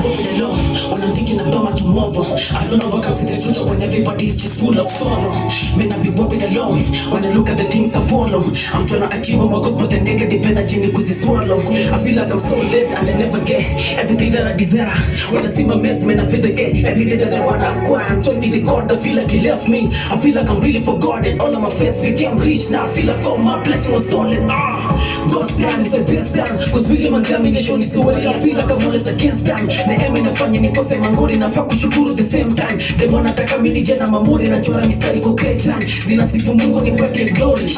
walking alone when I'm thinking about my tomorrow. I don't know what comes in the future when everybody is just full of sorrow. Man, I be walking alone when I look at the things I follow. I'm trying to achieve my goals, but the negative energy need to swallow. I feel like I'm so late and I never get everything that I desire. When I see my mates, man, I feel the get everything that I wanna acquire. I'm talking to God, I feel like He left me. I feel like I'm really forgotten. All of my friends became rich now. I feel like all my blessings was stolen. God's plan is the best plan, cause really mangamingation is well. I feel like I'm always against them. Neema inafanya nikose mangori, nafaa kushukuru the same time. Devil nataka mimi nije na mamuri, nachora mistari kwa creation. Zinasifu Mungu nipate glory.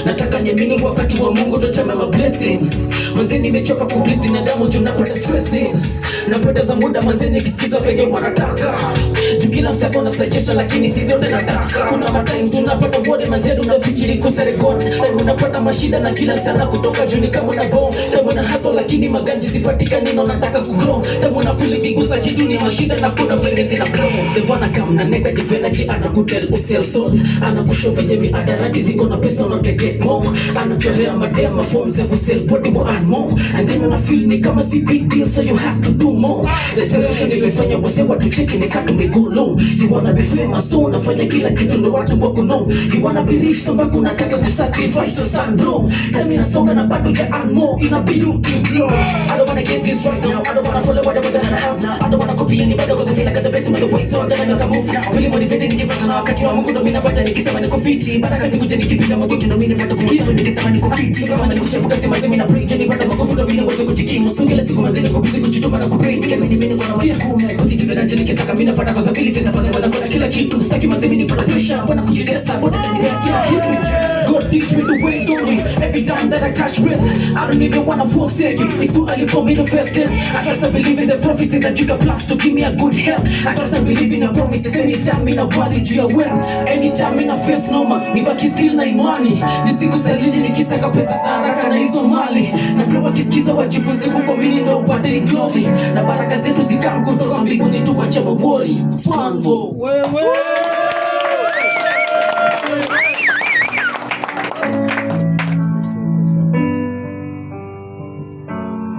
Nataka niamini wakati wa Mungu ndo time my blessings. Manze nimechoka kublizi na damu tunapata stresses. Napoteza muda manze nikisikiza venye wanataka. Kila msako una suggestion lakini sisi yote nataka. Kuna matime tunapata word manze tunafikiri kusa record. Time unapata mashida na kila msana kutoka juu ni kama na bomb. Time una hustle lakini maganji sipatikani na unataka kugrow. Time una feel kigusa kitu ni mashida na kuna venye zina blow. The one come na negative energy anakutel usel soul. Anakushow venye miadarati ziko na pesa unote get more. Anatolea madema forms ya kusell body more and more. And then una feel ni kama si big deal so you have to do more. Desperation imefanya wase watu cheki ni katu migulo. You wanna be famous so unafanya kila kitu ndo watu wako know. You wanna be rich so bado unataka kusacrifice your son bro. Time inasonga na bado ja earn more. Inabidi ukiglow. I don't wanna get this right now. I don't wanna follow whatever that I have now. I don't wanna copy anybody cause I feel like I'm the best in the way. So I'm gonna make a move now. Really motivated nikipata na wakati wa Mungu ndo mimi napata nikisema niko fiti. Baraka zikuja nikipiga magoti ndo mimi napata kusifu nikisema niko fiti. Kama nikuchepuka sema mimi na pray nipate makofi ndo mimi naweza kujikimu. So kila siku mazeni niko busy kujituma na kupray nikiamini mimi niko na majukumu. Positive energy nikitaka mimi napata kwa sababu vile wana kila kitu. Sitaki mazeni nipata pressure. Wana kujitesa boda ndio kila kitu. God teach me the way going. Every time that I catch wind, I don't even wanna forsake it. It's too early for me to face it. I trust and believe in the prophecy that you can plans to give me a good health. I trust and believe in the promises. Anytime in a body to your wealth. Anytime in a face normal. Nibaki still na imani. Nisiku saliji nikisaka pesa za haraka na hizo mali. Na pia wakisikiza wajifunze kukomini ndo upate glory. Na baraka zetu zikamu kutoka mbinguni tuwache mabori. Fanvo.